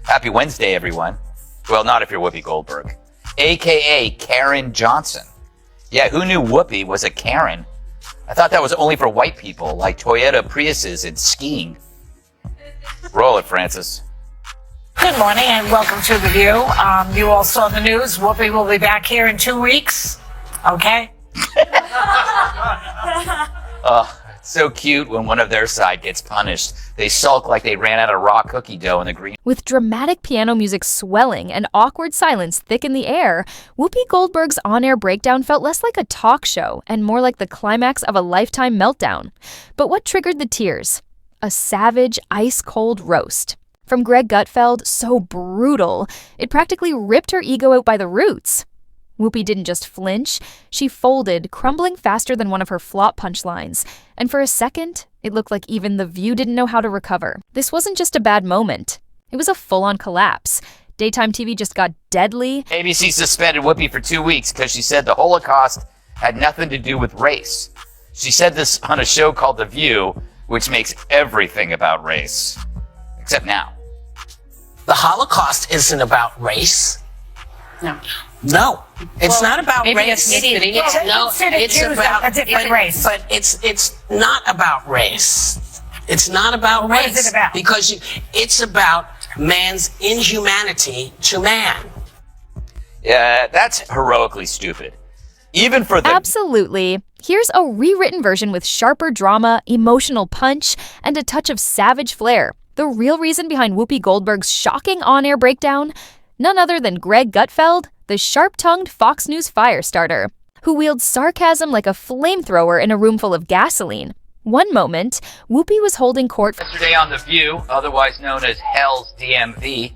Happy Wednesday, everyone. Well, not if you're Whoopi Goldberg, a.k.a. Karen Johnson. Yeah, who knew Whoopi was a Karen? I thought that was only for white people, like Toyota Priuses and skiing. Roll it, Francis. Good morning and welcome to The View. You all saw the news. Whoopi will be back here in 2 weeks. Okay? It's so cute when one of their side gets punished. They sulk like they ran out of raw cookie dough in the green. With dramatic piano music swelling and awkward silence thick in the air, Whoopi Goldberg's on-air breakdown felt less like a talk show and more like the climax of a lifetime meltdown. But what triggered the tears? A savage, ice-cold roast. From Greg Gutfeld, so brutal, it practically ripped her ego out by the roots. Whoopi didn't just flinch, she folded, crumbling faster than one of her flop punchlines. And for a second, it looked like even The View didn't know how to recover. This wasn't just a bad moment. It was a full-on collapse. Daytime TV just got deadly. ABC suspended Whoopi for 2 weeks because she said the Holocaust had nothing to do with race. She said this on a show called The View, which makes everything about race. Except now. The Holocaust isn't about race. No, it's not about race. It's about a different race. But it's not about race. It's not about race. What is it about? Because it's about man's inhumanity to man. Yeah, that's heroically stupid. Even for the... Absolutely. Here's a rewritten version with sharper drama, emotional punch, and a touch of savage flair. The real reason behind Whoopi Goldberg's shocking on-air breakdown? None other than Greg Gutfeld, the sharp-tongued Fox News firestarter, who wields sarcasm like a flamethrower in a room full of gasoline. One moment, Whoopi was holding court Yesterday on The View, otherwise known as Hell's DMV,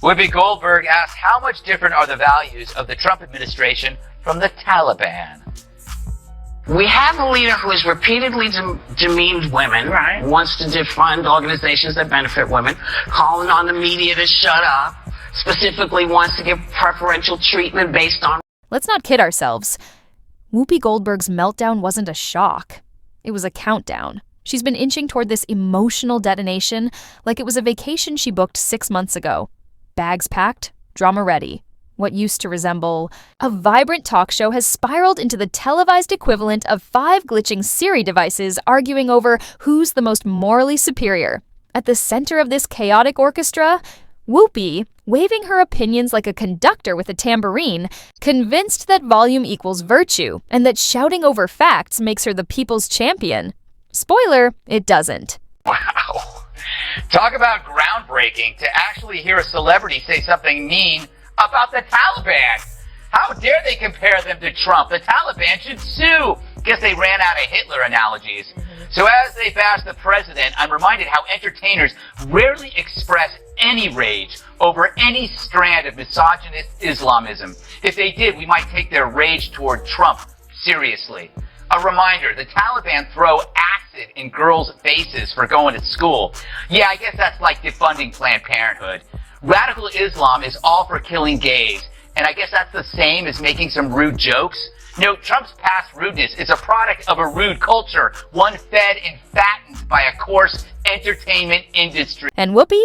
Whoopi Goldberg asked how much different are the values of the Trump administration from the Taliban. We have a leader who has repeatedly demeaned women, right? Wants to defund organizations that benefit women, calling on the media to shut up, specifically wants to give preferential treatment based on... Let's not kid ourselves. Whoopi Goldberg's meltdown wasn't a shock. It was a countdown. She's been inching toward this emotional detonation like it was a vacation she booked 6 months ago. Bags packed, drama ready. What used to resemble a vibrant talk show has spiraled into the televised equivalent of 5 glitching Siri devices arguing over who's the most morally superior. At the center of this chaotic orchestra, Whoopi, waving her opinions like a conductor with a tambourine, convinced that volume equals virtue and that shouting over facts makes her the people's champion. Spoiler, it doesn't. Wow. Talk about groundbreaking to actually hear a celebrity say something mean about the Taliban. How dare they compare them to Trump? The Taliban should sue. Guess they ran out of Hitler analogies. So as they bash the president, I'm reminded how entertainers rarely express any rage over any strand of misogynist Islamism. If they did, we might take their rage toward Trump seriously. A reminder, the Taliban throw acid in girls' faces for going to school. Yeah, I guess that's like defunding Planned Parenthood. Radical Islam is all for killing gays, and I guess that's the same as making some rude jokes. No, Trump's past rudeness is a product of a rude culture, one fed and fattened by a coarse entertainment industry. And Whoopi?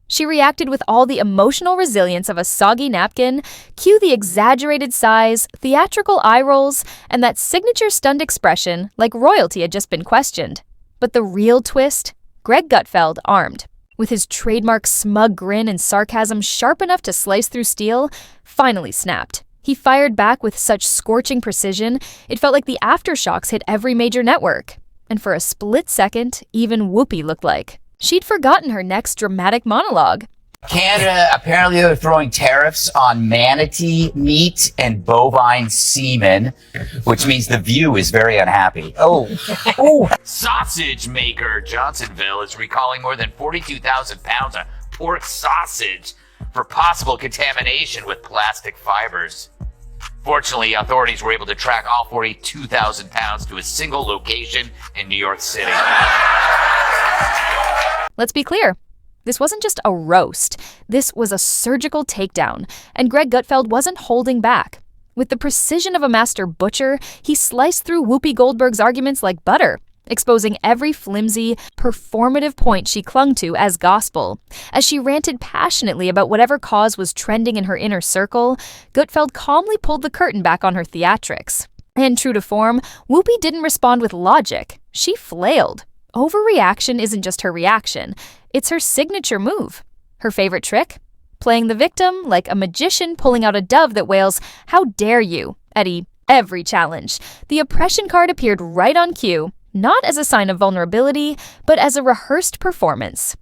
She reacted with all the emotional resilience of a soggy napkin, cue the exaggerated sighs, theatrical eye rolls, and that signature stunned expression like royalty had just been questioned. But the real twist? Greg Gutfeld, armed. With his trademark smug grin and sarcasm sharp enough to slice through steel, finally snapped. He fired back with such scorching precision, it felt like the aftershocks hit every major network. And for a split second, even Whoopi looked like she'd forgotten her next dramatic monologue. Canada, apparently they're throwing tariffs on manatee meat and bovine semen, which means The View is very unhappy. Oh. Sausage maker Johnsonville is recalling more than 42,000 pounds of pork sausage for possible contamination with plastic fibers. Fortunately, authorities were able to track all 42,000 pounds to a single location in New York City. Let's be clear. This wasn't just a roast. This was a surgical takedown, and Greg Gutfeld wasn't holding back. With the precision of a master butcher, he sliced through Whoopi Goldberg's arguments like butter. exposing every flimsy, performative point she clung to as gospel. As she ranted passionately about whatever cause was trending in her inner circle, Gutfeld calmly pulled the curtain back on her theatrics. And true to form, WHOOPI didn't respond with logic. She flailed. Overreaction isn't just her reaction, it's her signature move. Her favorite trick? Playing the victim like a magician pulling out a dove that wails, "How dare you?" at every challenge. The oppression card appeared right on cue, not as a sign of vulnerability, but as a rehearsed performance.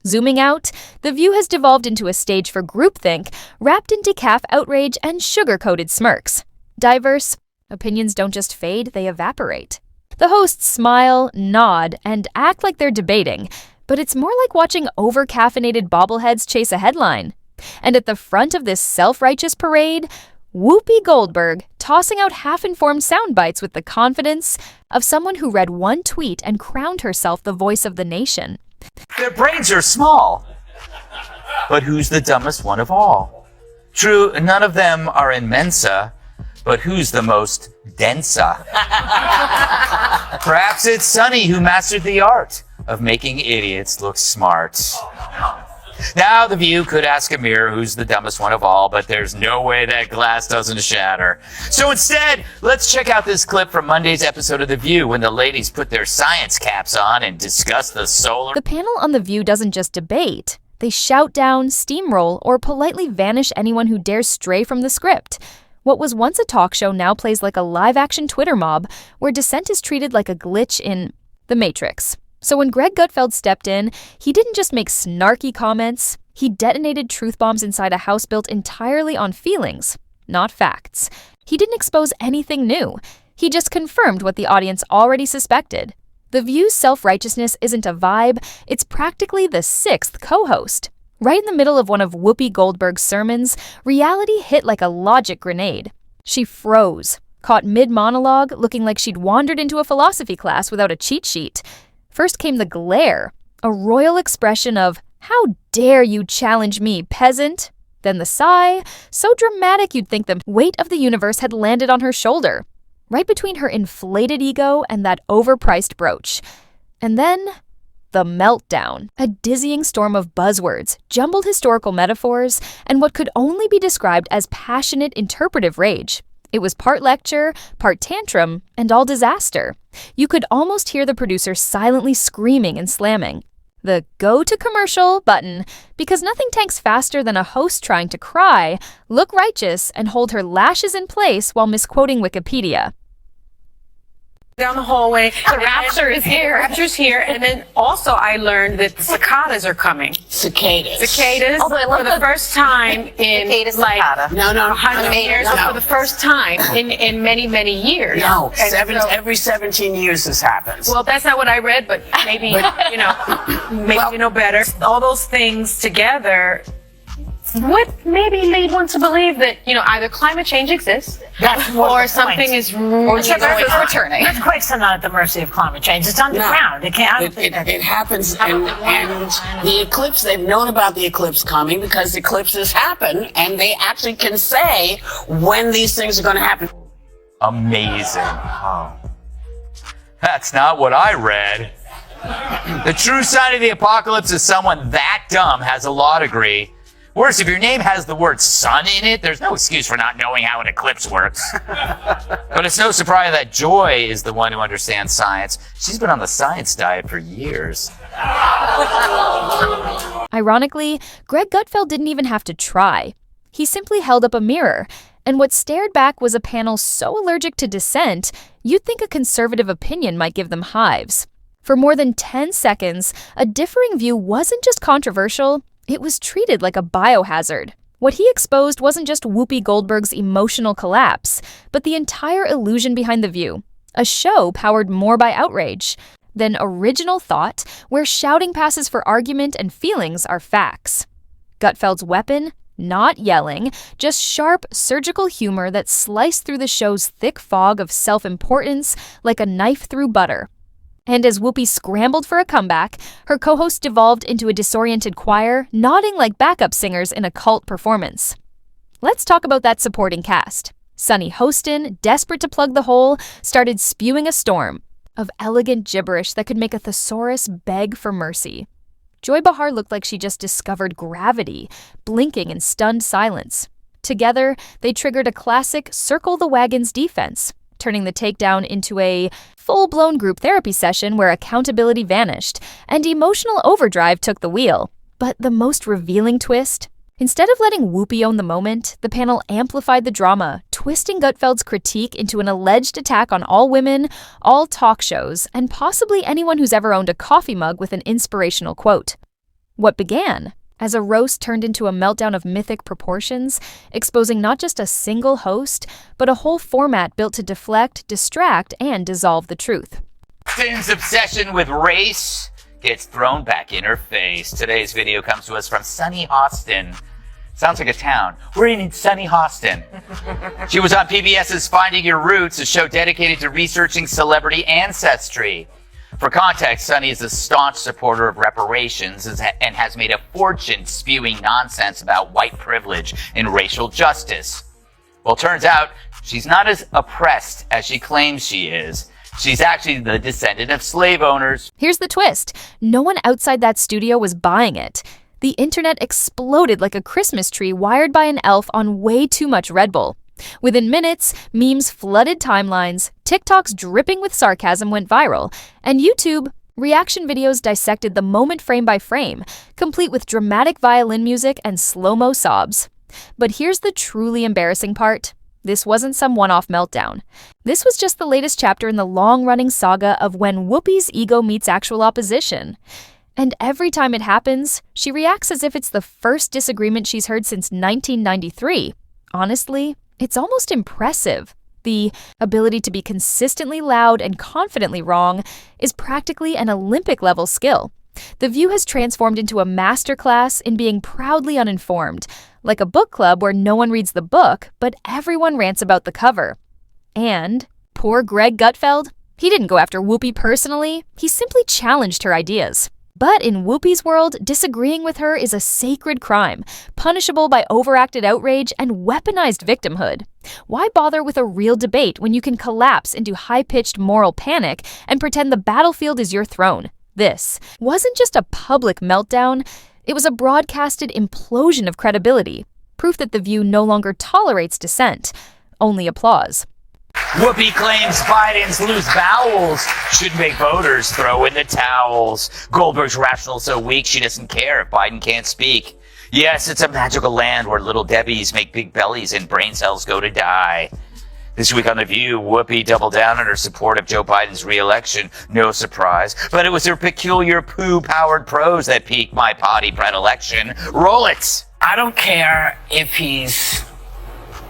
Zooming out, the view has devolved into a stage for groupthink, wrapped in decaf outrage and sugar-coated smirks. Diverse opinions don't just fade, they evaporate. The hosts smile, nod, and act like they're debating, but it's more like watching over-caffeinated bobbleheads chase a headline. And at the front of this self-righteous parade, WHOOPI Goldberg, tossing out half-informed sound bites with the confidence of someone who read one tweet and crowned herself the voice of the nation. Their brains are small. But who's the dumbest one of all? True, none of them are in Mensa, but who's the most densa? Perhaps it's Sonny who mastered the art of making idiots look smart. Now, The View could ask a mirror who's the dumbest one of all, but there's no way that glass doesn't shatter. So instead, let's check out this clip from Monday's episode of The View when the ladies put their science caps on and discuss the solar... The panel on The View doesn't just debate. They shout down, steamroll, or politely vanish anyone who dares stray from the script. What was once a talk show now plays like a live-action Twitter mob, where dissent is treated like a glitch in The Matrix. So when Greg Gutfeld stepped in, he didn't just make snarky comments, he detonated truth bombs inside a house built entirely on feelings, not facts. He didn't expose anything new. He just confirmed what the audience already suspected. The View's self-righteousness isn't a vibe, it's practically the sixth co-host. Right in the middle of one of WHOOPI Goldberg's sermons, reality hit like a logic grenade. She froze, caught mid-monologue, looking like she'd wandered into a philosophy class without a cheat sheet. First came the glare, a royal expression of, "How dare you challenge me, peasant?" Then the sigh, so dramatic you'd think the weight of the universe had landed on her shoulder, right between her inflated ego and that overpriced brooch. And then the meltdown, a dizzying storm of buzzwords, jumbled historical metaphors, and what could only be described as passionate interpretive rage. It was part lecture, part tantrum, and all disaster. You could almost hear the producer silently screaming and slamming the "go to commercial" button, because nothing tanks faster than a host trying to cry, look righteous, and hold her lashes in place while misquoting Wikipedia. Down the hallway. The rapture is here. Rapture's here. And then also I learned that cicadas are coming. Cicadas. Cicadas. Although I love for the the- first time in Cicadas like cicada. No, 100 years. no. For the first time in many, many years. No, And so- every 17 years this happens. well, that's not what I read, but maybe, maybe Well- you know better. All those things together would maybe lead one to believe that, either climate change exists That's one or of the something points. is really going on. returning. Earthquakes are not at the mercy of climate change. It's underground. It can't. I don't think It happens, and the eclipse, they've known about the eclipse coming because eclipses happen, and they actually can say when these things are going to happen. Amazing. Oh. That's not what I read. The true sign of the apocalypse is someone that dumb has a law degree. Worse, if your name has the word sun in it, there's no excuse for not knowing how an eclipse works. But it's no surprise that Joy is the one who understands science. She's been on the science diet for years. Ironically, Greg Gutfeld didn't even have to try. He simply held up a mirror, and what stared back was a panel so allergic to dissent, you'd think a conservative opinion might give them hives. For more than 10 seconds, a differing view wasn't just controversial, it was treated like a biohazard. What he exposed wasn't just WHOOPI Goldberg's emotional collapse, but the entire illusion behind The View, a show powered more by outrage than original thought, where shouting passes for argument and feelings are facts. Gutfeld's weapon? Not yelling, just sharp, surgical humor that sliced through the show's thick fog of self-importance like a knife through butter. And as WHOOPI scrambled for a comeback, her co-host devolved into a disoriented choir, nodding like backup singers in a cult performance. Let's talk about that supporting cast. Sonny Hostin, desperate to plug the hole, started spewing a storm. of elegant gibberish that could make a thesaurus beg for mercy. Joy Behar looked like she just discovered gravity, blinking in stunned silence. Together, they triggered a classic circle the wagons defense, turning the takedown into a full-blown group therapy session where accountability vanished and emotional overdrive took the wheel. But the most revealing twist? Instead of letting Whoopi own the moment, the panel amplified the drama, twisting Gutfeld's critique into an alleged attack on all women, all talk shows, and possibly anyone who's ever owned a coffee mug with an inspirational quote. What began as a roast turned into a meltdown of mythic proportions, exposing not just a single host, but a whole format built to deflect, distract, and dissolve the truth. Sin's obsession with race gets thrown back in her face. Today's video comes to us from sunny Austin. Sounds like a town. We're in sunny Austin. She was on PBS's Finding Your Roots, a show dedicated to researching celebrity ancestry. For context, Sunny is a staunch supporter of reparations and has made a fortune spewing nonsense about white privilege and racial justice. Well, turns out she's not as oppressed as she claims she is. She's actually the descendant of slave owners. Here's the twist. No one outside that studio was buying it. The internet exploded like a Christmas tree wired by an elf on way too much Red Bull. Within minutes, memes flooded timelines, TikToks dripping with sarcasm went viral, and YouTube, reaction videos dissected the moment frame by frame, complete with dramatic violin music and slow-mo sobs. But here's the truly embarrassing part. This wasn't some one-off meltdown. This was just the latest chapter in the long-running saga of when Whoopi's ego meets actual opposition. And every time it happens, she reacts as if it's the first disagreement she's heard since 1993. Honestly, it's almost impressive. The ability to be consistently loud and confidently wrong is practically an Olympic-level skill. The View has transformed into a masterclass in being proudly uninformed, like a book club where no one reads the book, but everyone rants about the cover. And poor Greg Gutfeld, he didn't go after Whoopi personally, he simply challenged her ideas. But in Whoopi's world, disagreeing with her is a sacred crime, punishable by overacted outrage and weaponized victimhood. Why bother with a real debate when you can collapse into high-pitched moral panic and pretend the battlefield is your throne? This wasn't just a public meltdown, it was a broadcasted implosion of credibility, proof that The View no longer tolerates dissent, only applause. Whoopi claims Biden's loose bowels should make voters throw in the towels. Goldberg's rational so weak she doesn't care if Biden can't speak. Yes, it's a magical land where little Debbies make big bellies and brain cells go to die. This week on The View, Whoopi doubled down on her support of Joe Biden's re-election. No surprise, but it was her peculiar poo-powered prose that piqued my potty predilection. Roll it! I don't care if he's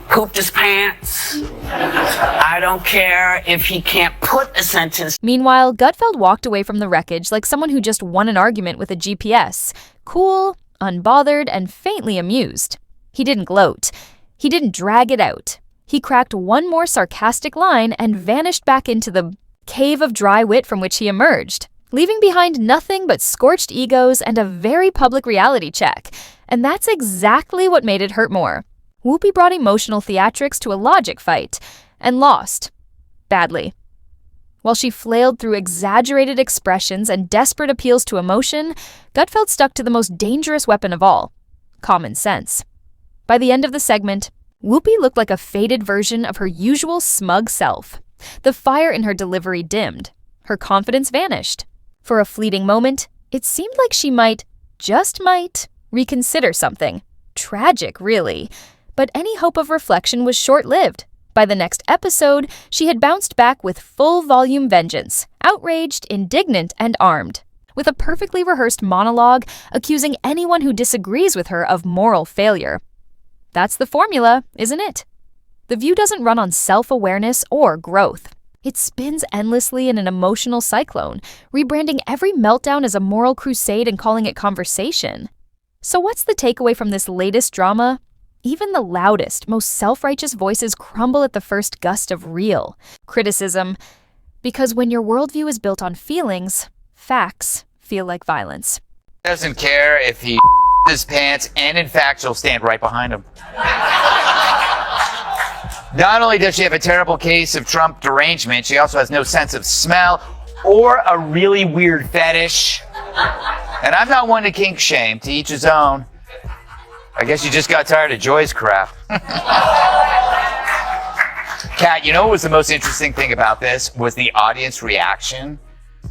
pooped his pants. I don't care if he can't put a sentence. Meanwhile, Gutfeld walked away from the wreckage like someone who just won an argument with a GPS. Cool, unbothered, and faintly amused. He didn't gloat. He didn't drag it out. He cracked one more sarcastic line and vanished back into the cave of dry wit from which he emerged, leaving behind nothing but scorched egos and a very public reality check. And that's exactly what made it hurt more. Whoopi brought emotional theatrics to a logic fight, and lost. Badly. While she flailed through exaggerated expressions and desperate appeals to emotion, Gutfeld stuck to the most dangerous weapon of all, common sense. By the end of the segment, Whoopi looked like a faded version of her usual smug self. The fire in her delivery dimmed. Her confidence vanished. For a fleeting moment, it seemed like she might, just might, reconsider something. Tragic, really. But any hope of reflection was short-lived. By the next episode, she had bounced back with full-volume vengeance, outraged, indignant, and armed, with a perfectly rehearsed monologue accusing anyone who disagrees with her of moral failure. That's the formula, isn't it? The View doesn't run on self-awareness or growth. It spins endlessly in an emotional cyclone, rebranding every meltdown as a moral crusade and calling it conversation. So what's the takeaway from this latest drama? Even the loudest, most self-righteous voices crumble at the first gust of real criticism. Because when your worldview is built on feelings, facts feel like violence. Doesn't care if he his pants, and in fact, she'll stand right behind him. Not only does she have a terrible case of Trump derangement, she also has no sense of smell or a really weird fetish. And I'm not one to kink shame, to each his own. I guess you just got tired of Joy's crap. Kat, you know what was the most interesting thing about this? Was the audience reaction.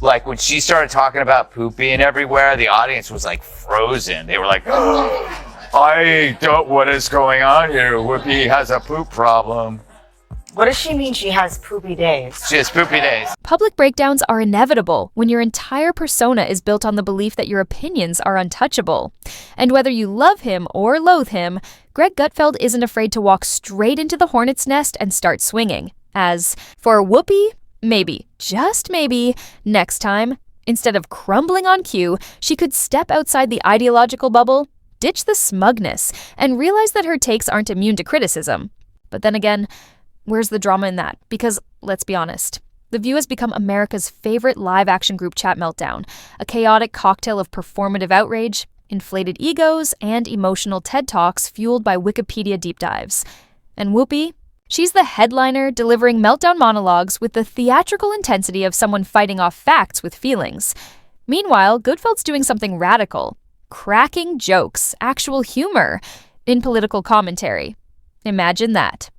Like, when she started talking about poopy and everywhere, the audience was like frozen. They were like, I don't, what is going on here? Whoopi has a poop problem. What does she mean she has poopy days? She has poopy days. Public breakdowns are inevitable when your entire persona is built on the belief that your opinions are untouchable. And whether you love him or loathe him, Greg Gutfeld isn't afraid to walk straight into the hornet's nest and start swinging. As for Whoopi, maybe, just maybe, next time, instead of crumbling on cue, she could step outside the ideological bubble, ditch the smugness, and realize that her takes aren't immune to criticism. But then again, where's the drama in that? Because, let's be honest, The View has become America's favorite live-action group chat meltdown, a chaotic cocktail of performative outrage, inflated egos, and emotional TED Talks fueled by Wikipedia deep dives. And Whoopi? She's the headliner delivering meltdown monologues with the theatrical intensity of someone fighting off facts with feelings. Meanwhile, Gutfeld's doing something radical, cracking jokes, actual humor, in political commentary. Imagine that.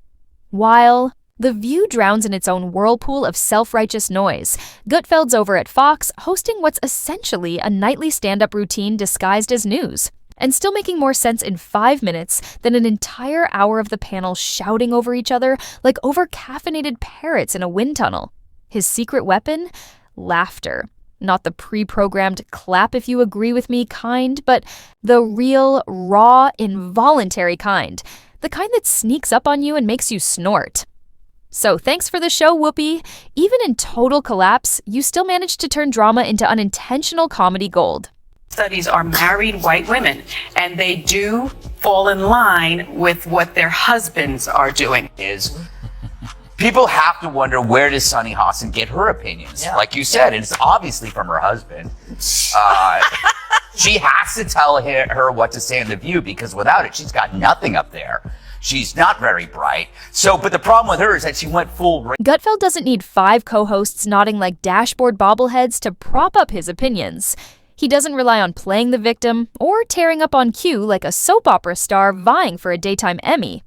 While The View drowns in its own whirlpool of self-righteous noise, Gutfeld's over at Fox hosting what's essentially a nightly stand-up routine disguised as news, and still making more sense in 5 minutes than an entire hour of the panel shouting over each other like over-caffeinated parrots in a wind tunnel. His secret weapon? Laughter. Not the pre-programmed clap if you agree with me kind, but the real, raw, involuntary kind. The kind that sneaks up on you and makes you snort. So thanks for the show, Whoopi. Even in total collapse, you still managed to turn drama into unintentional comedy gold. Studies are married white women, and they do fall in line with what their husbands are doing. People have to wonder, where does Sunny Hostin get her opinions? Yeah. Like you said, it's obviously from her husband. She has to tell her what to say in The View, because without it, she's got nothing up there. She's not very bright. But the problem with her is that she went full... Gutfeld doesn't need 5 co-hosts nodding like dashboard bobbleheads to prop up his opinions. He doesn't rely on playing the victim or tearing up on cue like a soap opera star vying for a daytime Emmy.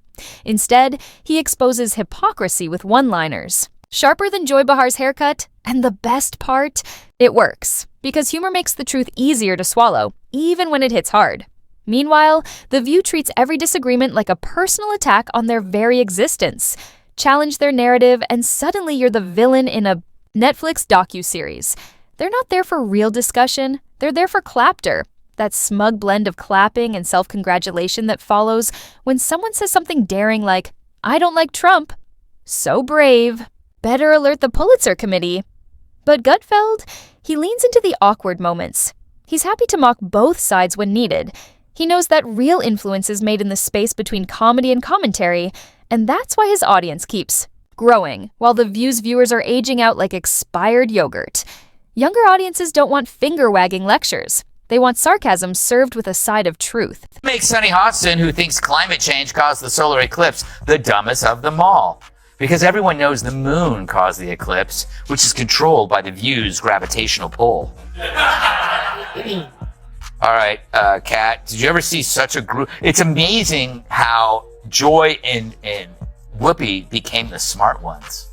Instead, he exposes hypocrisy with one-liners. Sharper than Joy Behar's haircut, and the best part, it works, because humor makes the truth easier to swallow, even when it hits hard. Meanwhile, The View treats every disagreement like a personal attack on their very existence. Challenge their narrative, and suddenly you're the villain in a Netflix docuseries. They're not there for real discussion, they're there for clapter. That smug blend of clapping and self-congratulation that follows when someone says something daring like, I don't like Trump. So brave. Better alert the Pulitzer Committee. But Gutfeld, he leans into the awkward moments. He's happy to mock both sides when needed. He knows that real influence is made in the space between comedy and commentary, and that's why his audience keeps growing, while The View's viewers are aging out like expired yogurt. Younger audiences don't want finger-wagging lectures. They want sarcasm served with a side of truth. Makes Sunny Hostin, who thinks climate change caused the solar eclipse, the dumbest of them all. Because everyone knows the moon caused the eclipse, which is controlled by The View's gravitational pull. All right, Kat, did you ever see such a group? It's amazing how Joy and Whoopi became the smart ones.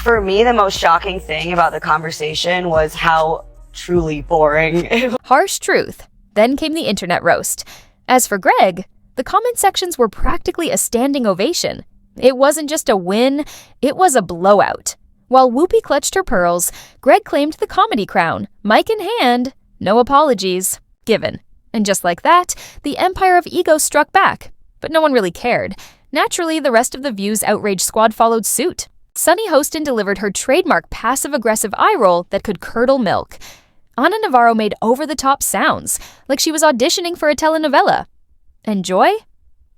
For me, the most shocking thing about the conversation was how truly boring it was. Harsh truth. Then came the internet roast. As for Greg, the comment sections were practically a standing ovation. It wasn't just a win, it was a blowout. While Whoopi clutched her pearls, Greg claimed the comedy crown, mic in hand, no apologies, given. And just like that, the empire of ego struck back. But no one really cared. Naturally, the rest of The View's outrage squad followed suit. Sunny Hostin delivered her trademark passive-aggressive eye roll that could curdle milk. Ana Navarro made over-the-top sounds, like she was auditioning for a telenovela. And Joy?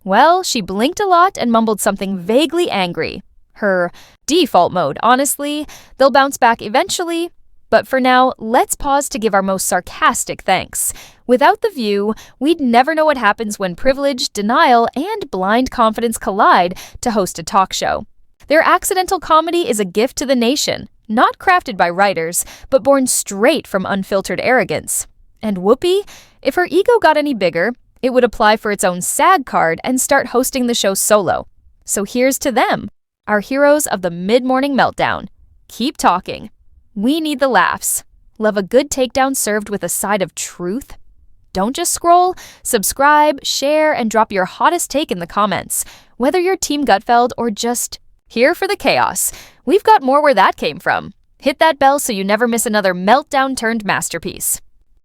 Well, she blinked a lot and mumbled something vaguely angry. Her default mode, honestly. They'll bounce back eventually. But for now, let's pause to give our most sarcastic thanks. Without The View, we'd never know what happens when privilege, denial, and blind confidence collide to host a talk show. Their accidental comedy is a gift to the nation, Not crafted by writers, but born straight from unfiltered arrogance. And Whoopi, if her ego got any bigger, it would apply for its own SAG card and start hosting the show solo. So here's to them, our heroes of the mid-morning meltdown. Keep talking. We need the laughs. Love a good takedown served with a side of truth? Don't just scroll, subscribe, share, and drop your hottest take in the comments. Whether you're Team Gutfeld or just here for the chaos, we've got more where that came from. Hit that bell so you never miss another meltdown turned masterpiece.